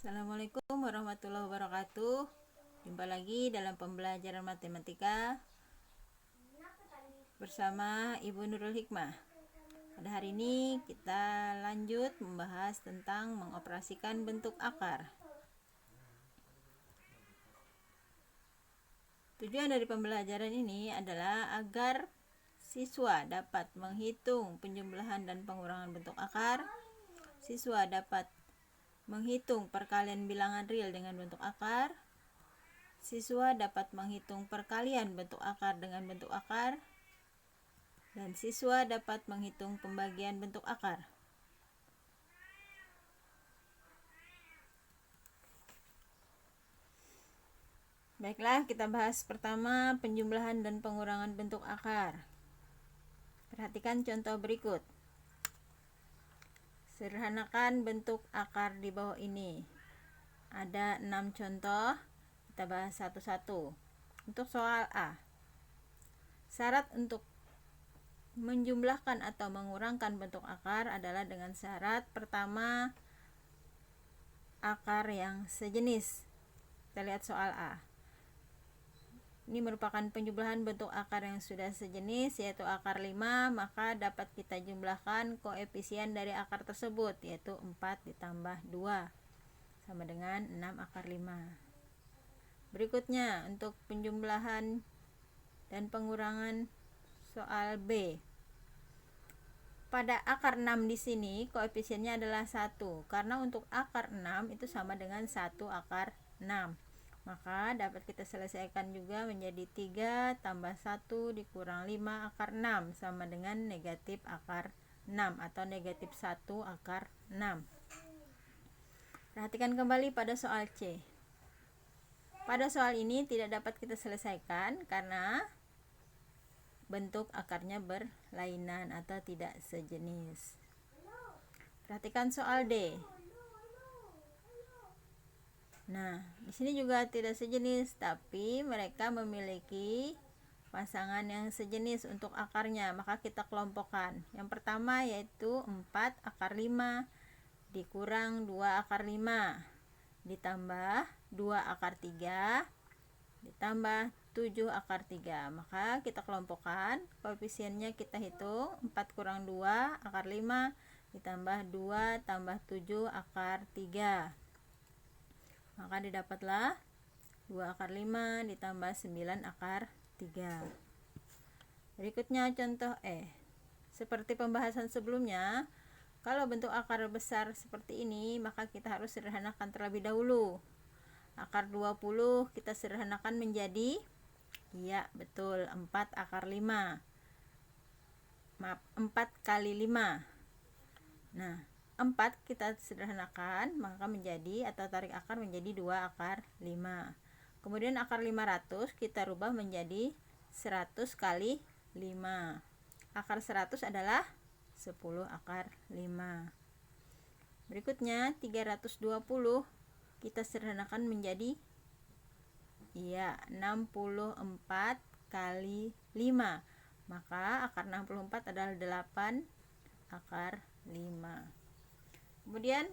Assalamualaikum warahmatullahi wabarakatuh. Jumpa lagi dalam pembelajaran matematika bersama Ibu Nurul Hikmah. Pada hari ini kita lanjut membahas tentang mengoperasikan bentuk akar. Tujuan dari pembelajaran ini adalah agar siswa dapat menghitung penjumlahan dan pengurangan bentuk akar. Siswa dapat menghitung perkalian bilangan real dengan bentuk akar. Siswa dapat menghitung perkalian bentuk akar dengan bentuk akar. Dan siswa dapat menghitung pembagian bentuk akar. Baiklah, kita bahas pertama penjumlahan dan pengurangan bentuk akar. Perhatikan contoh berikut. Sederhanakan bentuk akar di bawah ini. Ada 6 contoh, kita bahas satu-satu. Untuk soal A, syarat untuk menjumlahkan atau mengurangkan bentuk akar adalah dengan syarat pertama, akar yang sejenis. Kita lihat soal A. Ini merupakan penjumlahan bentuk akar yang sudah sejenis, yaitu akar 5, maka dapat kita jumlahkan koefisien dari akar tersebut, yaitu 4 ditambah 2 sama dengan 6 akar 5. Berikutnya, untuk penjumlahan dan pengurangan soal B. Pada akar 6 di sini koefisiennya adalah 1, karena untuk akar 6 itu sama dengan 1 akar 6. Maka dapat kita selesaikan juga menjadi 3 tambah 1 dikurang 5 akar 6 sama dengan negatif akar 6 atau negatif 1 akar 6. Perhatikan kembali pada soal C. Pada soal ini tidak dapat kita selesaikan karena bentuk akarnya berlainan atau tidak sejenis. Perhatikan soal D. Nah, di sini juga tidak sejenis, tapi mereka memiliki pasangan yang sejenis untuk akarnya, maka kita kelompokkan. Yang pertama yaitu 4 akar 5 dikurang 2 akar 5 ditambah 2 akar 3 ditambah 7 akar 3. Maka kita kelompokkan, koefisiennya kita hitung, 4 kurang 2 akar 5 ditambah 2 tambah 7 akar 3. Maka didapatlah 2 akar 5 ditambah 9 akar 3. Berikutnya contoh E. Seperti pembahasan sebelumnya, kalau bentuk akar besar seperti ini, maka kita harus sederhanakan terlebih dahulu. Akar 20 kita sederhanakan menjadi, iya betul, 4 akar 5. Maaf, 4 kali 5. Nah, 4 kita sederhanakan maka menjadi atau tarik akar menjadi 2 akar 5. Kemudian akar 500 kita rubah menjadi 100 kali 5. Akar 100 adalah 10 akar 5. Berikutnya 320 kita sederhanakan menjadi 64 kali 5. Maka akar 64 adalah 8 akar 5. Kemudian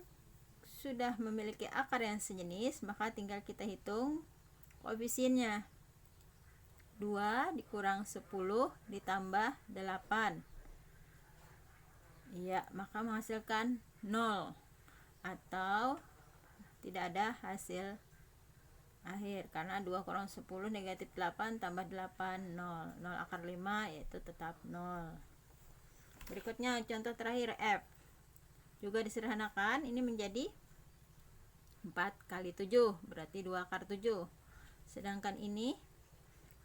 sudah memiliki akar yang sejenis, maka tinggal kita hitung koefisiennya. 2 dikurang 10 ditambah 8. Iya, maka menghasilkan 0 atau tidak ada hasil akhir karena 2 kurang 10 negatif 8 tambah 8 0. 0 akar 5 yaitu tetap 0. Berikutnya contoh terakhir F. Juga disederhanakan, ini menjadi 4 kali 7, berarti 2 akar 7. Sedangkan ini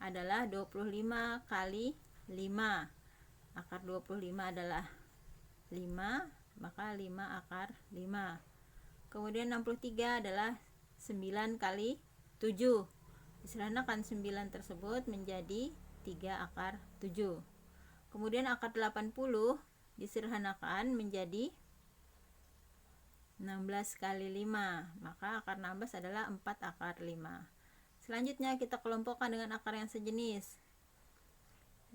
adalah 25 kali 5. Akar 25 adalah 5, maka 5 akar 5. Kemudian 63 adalah 9 kali 7. Disederhanakan 9 tersebut menjadi 3 akar 7. Kemudian akar 80 disederhanakan menjadi 16 kali 5, maka akar 16 adalah 4 akar 5. Selanjutnya kita kelompokkan dengan akar yang sejenis.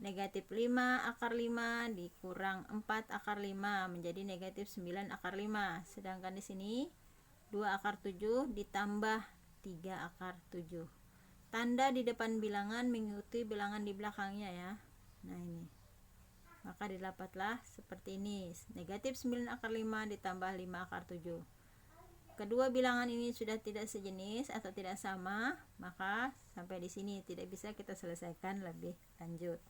Negatif 5 akar 5 dikurang 4 akar 5 menjadi negatif 9 akar 5. Sedangkan di sini 2 akar 7 ditambah 3 akar 7. Tanda di depan bilangan mengikuti bilangan di belakangnya ya. Nah ini. Maka didapatlah seperti ini. Negatif 9 akar 5 ditambah 5 akar 7. Kedua bilangan ini sudah tidak sejenis atau tidak sama, maka sampai di sini tidak bisa kita selesaikan lebih lanjut.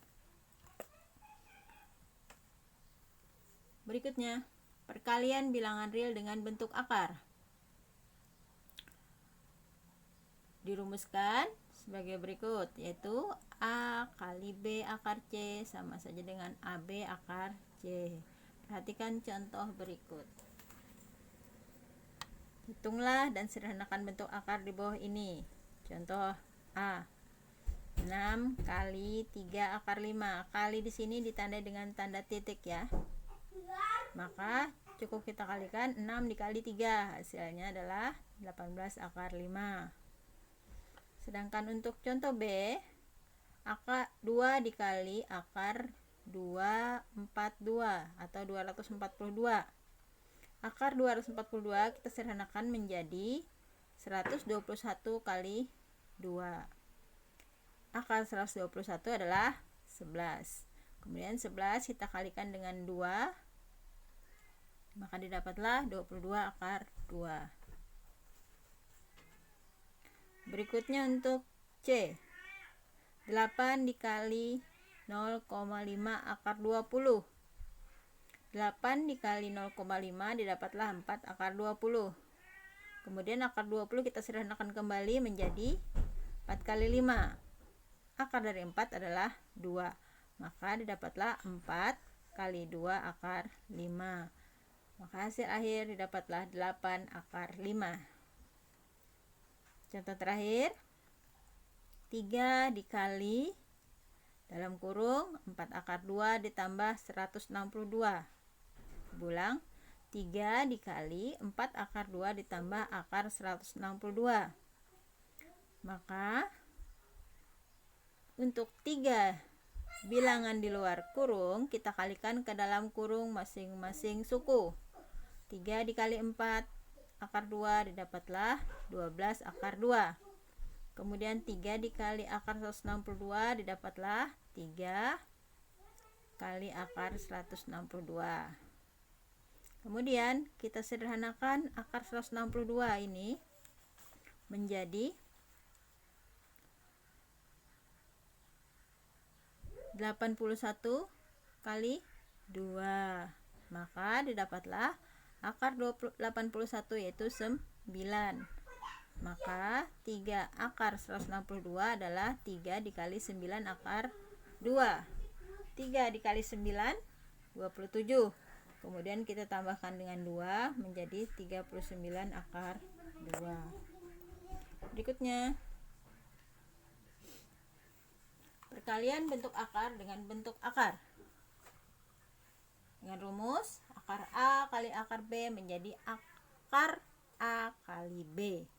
Berikutnya, perkalian bilangan real dengan bentuk akar. Dirumuskan sebagai berikut, yaitu A kali B akar C sama saja dengan AB akar C. Perhatikan contoh berikut. Hitunglah dan sederhanakan bentuk akar di bawah ini. Contoh A. 6 kali 3 akar 5. Kali di sini ditandai dengan tanda titik ya. Maka cukup kita kalikan 6 dikali 3. Hasilnya adalah 18 akar 5. Sedangkan untuk contoh B, akar 2 dikali akar 242 atau 242. Akar 242 kita sederhanakan menjadi 121 kali 2. Akar 121 adalah 11. Kemudian 11 kita kalikan dengan 2, maka didapatlah 22 akar 2. Berikutnya untuk C. 8 dikali 0,5 akar 20. 8 dikali 0,5 didapatlah 4 akar 20. Kemudian akar 20 kita sederhanakan kembali menjadi 4 kali 5. Akar dari 4 adalah 2. Maka didapatlah 4 kali 2 akar 5. Maka hasil akhir didapatlah 8 akar 5. Contoh terakhir, 3 dikali dalam kurung 4 akar 2 ditambah 162. Ulang, 3 dikali 4 akar 2 ditambah akar 162. Maka untuk 3 bilangan di luar kurung kita kalikan ke dalam kurung masing-masing suku. 3 dikali 4 akar 2 didapatlah 12 akar 2. Kemudian 3 dikali akar 162 didapatlah 3 kali akar 162. Kemudian kita sederhanakan akar 162 ini menjadi 81 kali 2. Maka didapatlah akar 81 yaitu 9. Maka 3 akar 162 adalah 3 dikali 9 akar 2. 3 dikali 9 27. Kemudian kita tambahkan dengan 2 menjadi 39 akar 2. Berikutnya, perkalian bentuk akar dengan bentuk akar. Dengan rumus akar A kali akar B menjadi akar A kali B.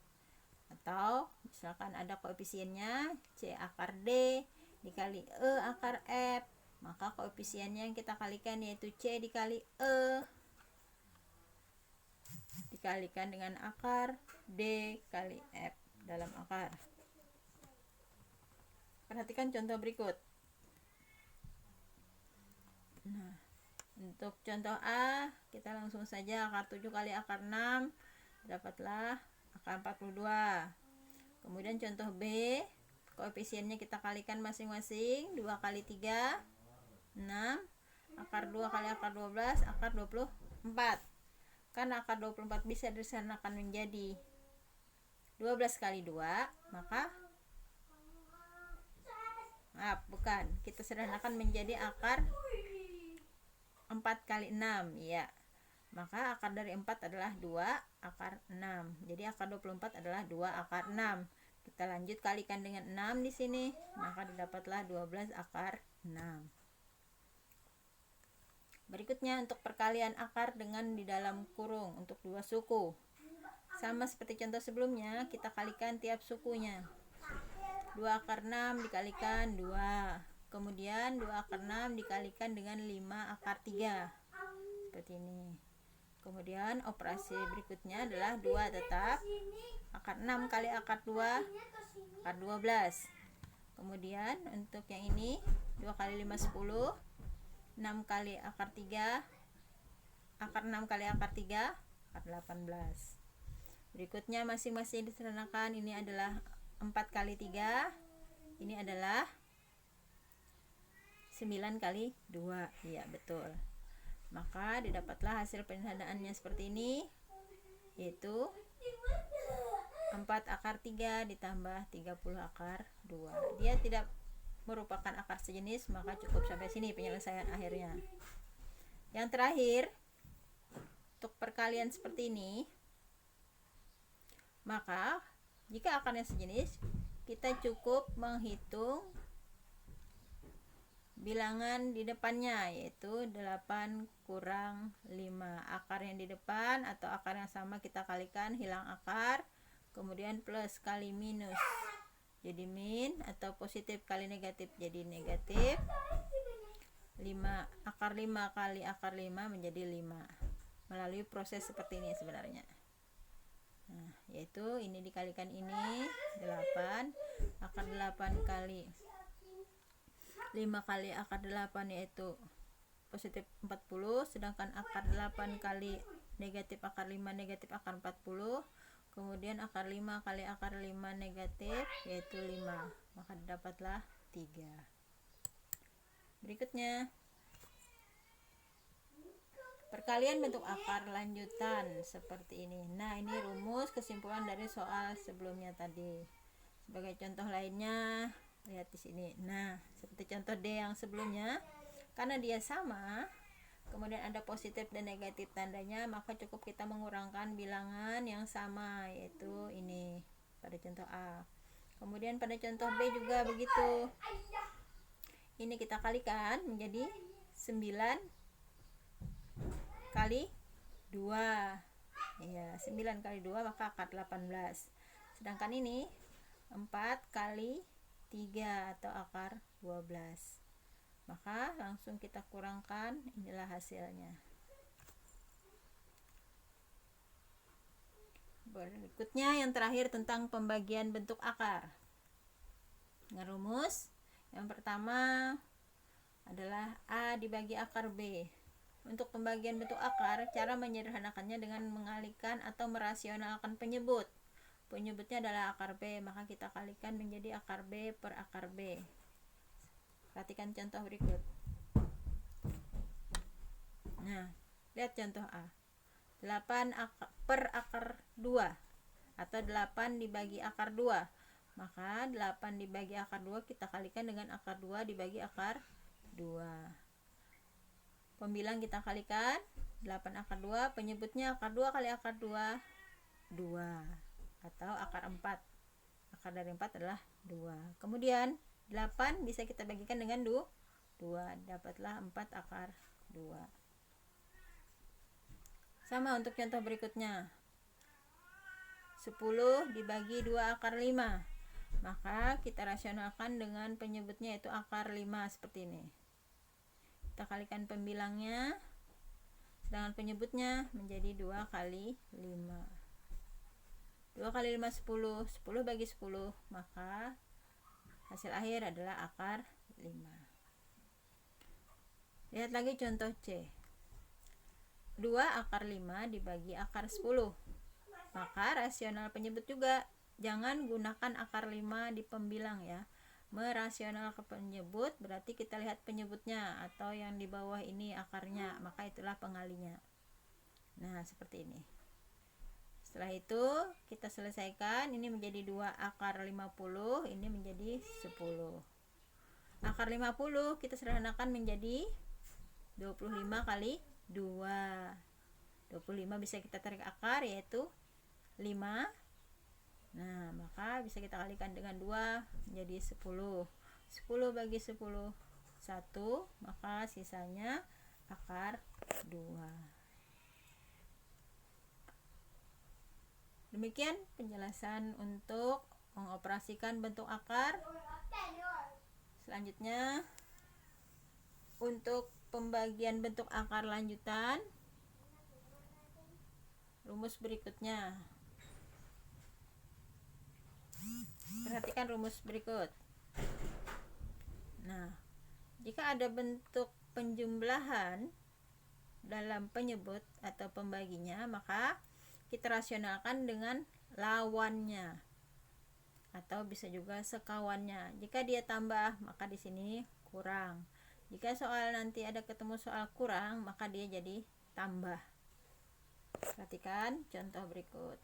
Atau misalkan ada koefisiennya C akar D dikali E akar F, maka koefisiennya yang kita kalikan yaitu C dikali E dikalikan dengan akar D kali F dalam akar. Perhatikan contoh berikut. Nah, untuk contoh A, kita langsung saja akar 7 kali akar 6 dapatlah akar 42. Kemudian contoh B, koefisiennya kita kalikan masing-masing 2 kali 3 6, akar 2 kali akar 12 akar 24. Karena akar 24 bisa disederhanakan menjadi 12 kali 2, maka kita sederhanakan menjadi akar 4 kali 6 ya. Maka akar dari 4 adalah 2 akar 6. Jadi akar 24 adalah 2 akar 6. Kita lanjut kalikan dengan 6 di sini, maka didapatlah 12 akar 6. Berikutnya untuk perkalian akar dengan di dalam kurung untuk 2 suku. Sama seperti contoh sebelumnya, kita kalikan tiap sukunya. 2 akar 6 dikalikan 2. Kemudian 2 akar 6 dikalikan dengan 5 akar 3. Seperti ini. Kemudian operasi berikutnya adalah 2 tetap. Akar 6 kali akar 2, akar 12. Kemudian untuk yang ini 2 kali 5 10, 6 kali akar 3, akar 6 kali akar 3, akar 18. Berikutnya masing-masing disederhanakan. Ini adalah 4 kali 3, ini adalah 9 kali 2. Iya, betul. Maka didapatlah hasil penyederhanaannya seperti ini, yaitu 4 akar 3 ditambah 30 akar 2. Dia tidak merupakan akar sejenis, maka cukup sampai sini penyelesaian akhirnya. Yang terakhir, untuk perkalian seperti ini, maka jika akarnya sejenis, kita cukup menghitung bilangan di depannya, yaitu 8 kurang 5. Akar yang di depan atau akar yang sama kita kalikan, hilang akar, kemudian plus kali minus jadi min, atau positif kali negatif jadi negatif. 5 akar 5 kali akar 5 menjadi 5 melalui proses seperti ini sebenarnya. Nah, yaitu ini dikalikan ini 8, akar 8 kali 5 kali akar 8 yaitu positif 40, sedangkan akar 8 kali negatif akar 5 negatif akar 40, kemudian akar 5 kali akar 5 negatif yaitu 5, maka dapatlah 3. Berikutnya perkalian bentuk akar lanjutan seperti ini. Nah, ini rumus kesimpulan dari soal sebelumnya tadi. Sebagai contoh lainnya, lihat di sini. Nah, seperti contoh D yang sebelumnya, karena dia sama, kemudian ada positif dan negatif tandanya, maka cukup kita mengurangkan bilangan yang sama, yaitu ini pada contoh A. Kemudian pada contoh B juga begitu. Ini kita kalikan menjadi 9 kali 2. Ya, 9 kali 2 maka akar 18. Sedangkan ini 4 kali 3 atau akar 12. Maka langsung kita kurangkan, inilah hasilnya. Berikutnya yang terakhir tentang pembagian bentuk akar. Dengan rumus yang pertama adalah A dibagi akar B. Untuk pembagian bentuk akar, cara menyederhanakannya dengan mengalihkan atau merasionalkan penyebut. Penyebutnya adalah akar B, maka kita kalikan menjadi akar B per akar B. Perhatikan contoh berikut. Nah, lihat contoh A. 8 per akar 2 atau 8 dibagi akar 2. Maka 8 dibagi akar 2 kita kalikan dengan akar 2 dibagi akar 2. Pembilang kita kalikan 8 akar 2, penyebutnya akar 2 kali akar 2, 2 atau akar 4. Akar dari 4 adalah 2. Kemudian 8 bisa kita bagikan dengan 2, dapatlah 4 akar 2. Sama untuk contoh berikutnya. 10 dibagi 2 akar 5. Maka kita rasionalkan dengan penyebutnya yaitu akar 5 seperti ini. Kita kalikan pembilangnya, sedangkan penyebutnya menjadi 2 kali 5. 2 kali 5 10, 10 bagi 10, maka hasil akhir adalah akar 5. Lihat lagi contoh C. 2 akar 5 dibagi akar 10. Maka rasional penyebut juga. Jangan gunakan akar 5 di pembilang ya. Merasional ke penyebut berarti kita lihat penyebutnya atau yang di bawah ini akarnya, maka itulah pengalinya. Nah, seperti ini. Setelah itu kita selesaikan, ini menjadi 2 akar 50, ini menjadi 10. Akar 50 kita sederhanakan menjadi 25 kali 2. 25 bisa kita tarik akar yaitu 5. Nah, maka bisa kita kalikan dengan 2 menjadi 10. 10 bagi 10, 1, maka sisanya akar 2. Demikian penjelasan untuk mengoperasikan bentuk akar. Selanjutnya, untuk pembagian bentuk akar lanjutan, rumus berikutnya. Perhatikan rumus berikut. Nah, jika ada bentuk penjumlahan dalam penyebut atau pembaginya, maka kita rasionalkan dengan lawannya atau bisa juga sekawannya. Jika dia tambah, maka di sini kurang. Jika soal nanti ada ketemu soal kurang, maka dia jadi tambah. Perhatikan contoh berikut.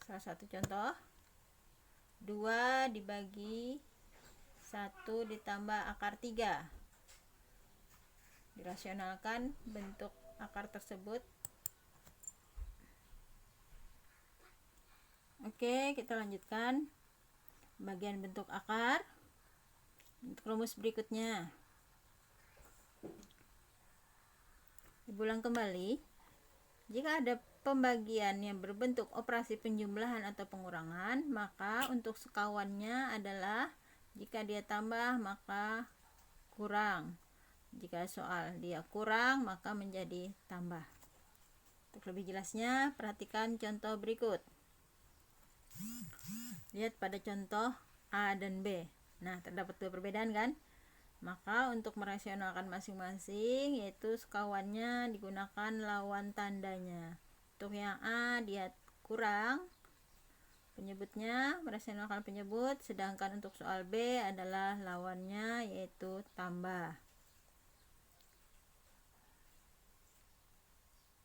Salah satu contoh, 2 dibagi 1 ditambah akar 3. Dirasionalkan bentuk akar tersebut. Oke, kita lanjutkan bagian bentuk akar. Untuk rumus berikutnya, diulang kembali. Jika ada pembagian yang berbentuk operasi penjumlahan atau pengurangan, maka untuk sekawannya adalah jika dia tambah maka kurang. Jika soal dia kurang maka menjadi tambah. Untuk lebih jelasnya, perhatikan contoh berikut. Lihat pada contoh A dan B. Nah, terdapat dua perbedaan kan? Maka untuk merasionalkan masing-masing, yaitu sekawannya digunakan lawan tandanya. Untuk yang A dia kurang, penyebutnya merasionalkan penyebut, sedangkan untuk soal B adalah lawannya yaitu tambah.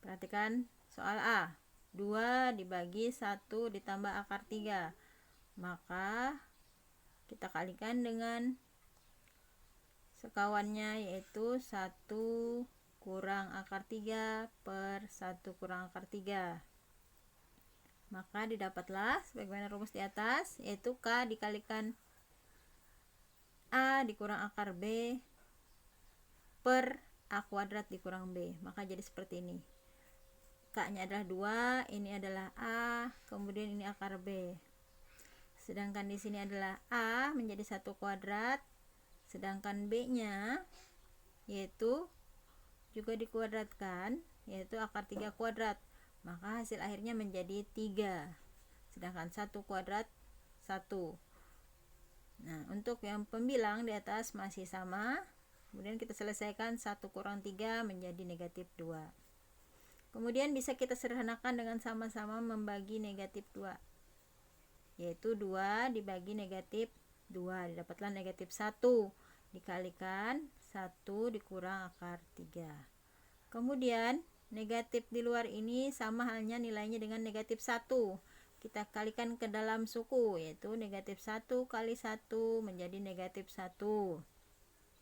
Perhatikan soal A. 2 dibagi 1 ditambah akar 3. Maka kita kalikan dengan sekawannya yaitu 1 kurang akar 3 per 1 kurang akar 3. Maka didapatlah sebagaimana rumus di atas, yaitu K dikalikan A dikurang akar B per A kuadrat dikurang B. Maka jadi seperti ini. K nya adalah 2, ini adalah A, kemudian ini akar B. Sedangkan di sini adalah A menjadi 1 kuadrat, sedangkan B nya yaitu juga dikuadratkan, yaitu akar 3 kuadrat. Maka hasil akhirnya menjadi 3. Sedangkan 1 kuadrat 1. Nah, untuk yang pembilang di atas masih sama. Kemudian kita selesaikan 1 kurang 3 menjadi negatif 2. Kemudian bisa kita sederhanakan dengan sama-sama membagi negatif 2. Yaitu 2 dibagi negatif 2. Didapatlah negatif 1. Dikalikan 1 dikurang akar 3. Kemudian negatif di luar ini sama halnya nilainya dengan negatif 1. Kita kalikan ke dalam suku, yaitu negatif 1 kali 1 menjadi negatif 1.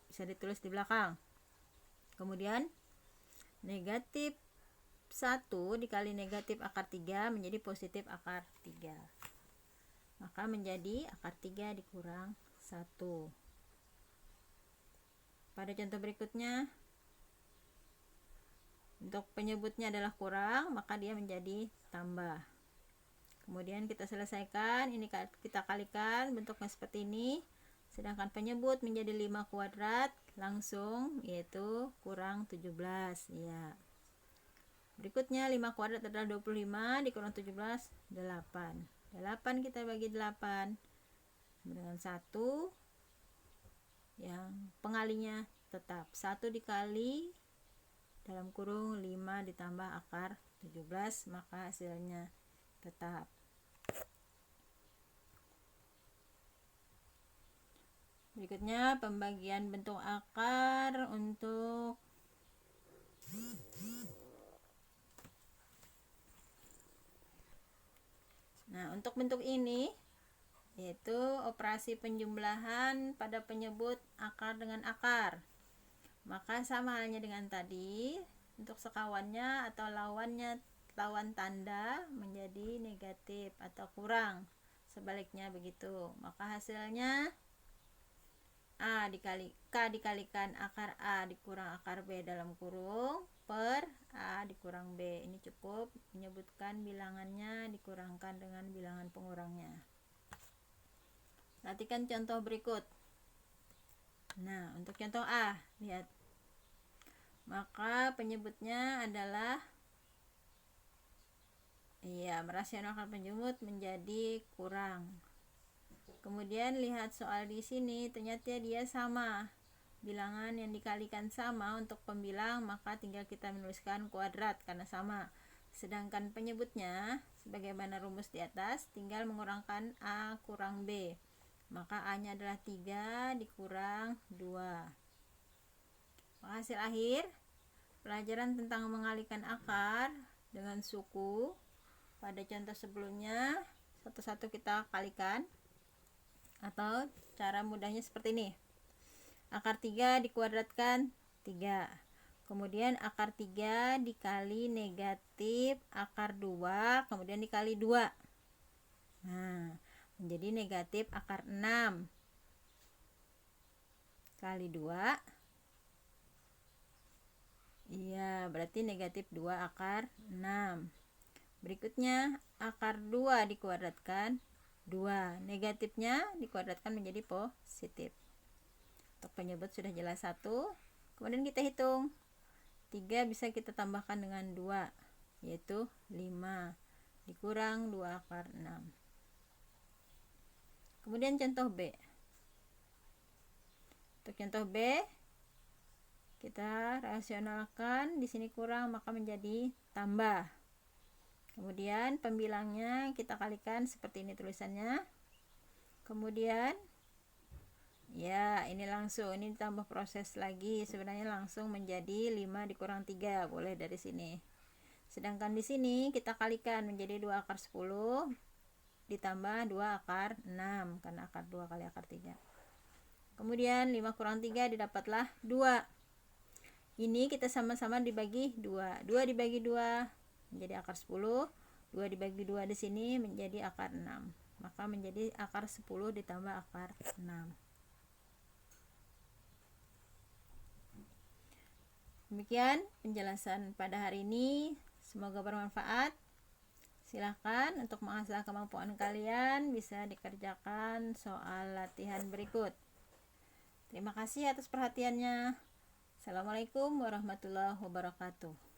Bisa ditulis di belakang. Kemudian negatif 1 dikali negatif akar 3 menjadi positif akar 3. Maka menjadi akar 3 dikurang 1. Pada contoh berikutnya, untuk penyebutnya adalah kurang, maka dia menjadi tambah. Kemudian kita selesaikan, ini kita kalikan bentuknya seperti ini. Sedangkan penyebut menjadi 5 kuadrat, langsung yaitu kurang 17. Ya. Berikutnya 5 kuadrat adalah 25, dikurang 17, 8. 8 kita bagi 8 dengan 1. Yang pengalinya tetap 1 dikali dalam kurung 5 ditambah akar 17, maka hasilnya tetap. Berikutnya pembagian bentuk akar untuk untuk bentuk ini, yaitu operasi penjumlahan pada penyebut akar dengan akar. Maka sama halnya dengan tadi, untuk sekawannya atau lawan tanda menjadi negatif atau kurang, sebaliknya begitu. Maka hasilnya K dikalikan akar A dikurang akar B dalam kurung per A dikurang B. Ini cukup menyebutkan bilangannya dikurangkan dengan bilangan pengurangnya. Perhatikan contoh berikut. Nah, untuk contoh A, lihat. maka penyebutnya adalah merasionalkan penyebut menjadi kurang. Kemudian lihat soal di sini, ternyata dia sama. Bilangan yang dikalikan sama untuk pembilang, maka tinggal kita menuliskan kuadrat karena sama. Sedangkan penyebutnya, sebagaimana rumus di atas, tinggal mengurangkan A kurang B. Maka A-nya adalah 3 dikurang 2. Hasil akhir, pelajaran tentang mengalihkan akar dengan suku. Pada contoh sebelumnya, satu-satu kita kalikan. Atau cara mudahnya seperti ini. Akar 3 dikuadratkan 3. Kemudian akar 3 dikali negatif akar 2, kemudian dikali 2. Nah, menjadi negatif akar 6 kali 2. Iya, berarti negatif 2 akar 6. Berikutnya, akar 2 dikuadratkan 2. Negatifnya dikuadratkan menjadi positif. Untuk penyebut sudah jelas 1. Kemudian kita hitung. 3 bisa kita tambahkan dengan 2, yaitu 5 dikurang 2 akar 6. Kemudian contoh B. Untuk contoh B, kita rasionalkan, di sini kurang maka menjadi tambah. Kemudian pembilangnya kita kalikan seperti ini tulisannya. Kemudian ini langsung, ini ditambah proses lagi, sebenarnya langsung menjadi 5 dikurang 3, boleh dari sini. Sedangkan di sini kita kalikan menjadi 2 akar 10 ditambah 2 akar 6 karena akar 2 kali akar 3. Kemudian 5 kurang 3 didapatlah 2. Ini kita sama-sama dibagi 2. 2 dibagi 2 menjadi akar 10. 2 dibagi 2 di sini menjadi akar 6. Maka menjadi akar 10 ditambah akar 6. Demikian penjelasan pada hari ini. Semoga bermanfaat. Silahkan untuk mengasah kemampuan kalian bisa dikerjakan soal latihan berikut. Terima kasih atas perhatiannya. Assalamualaikum warahmatullahi wabarakatuh.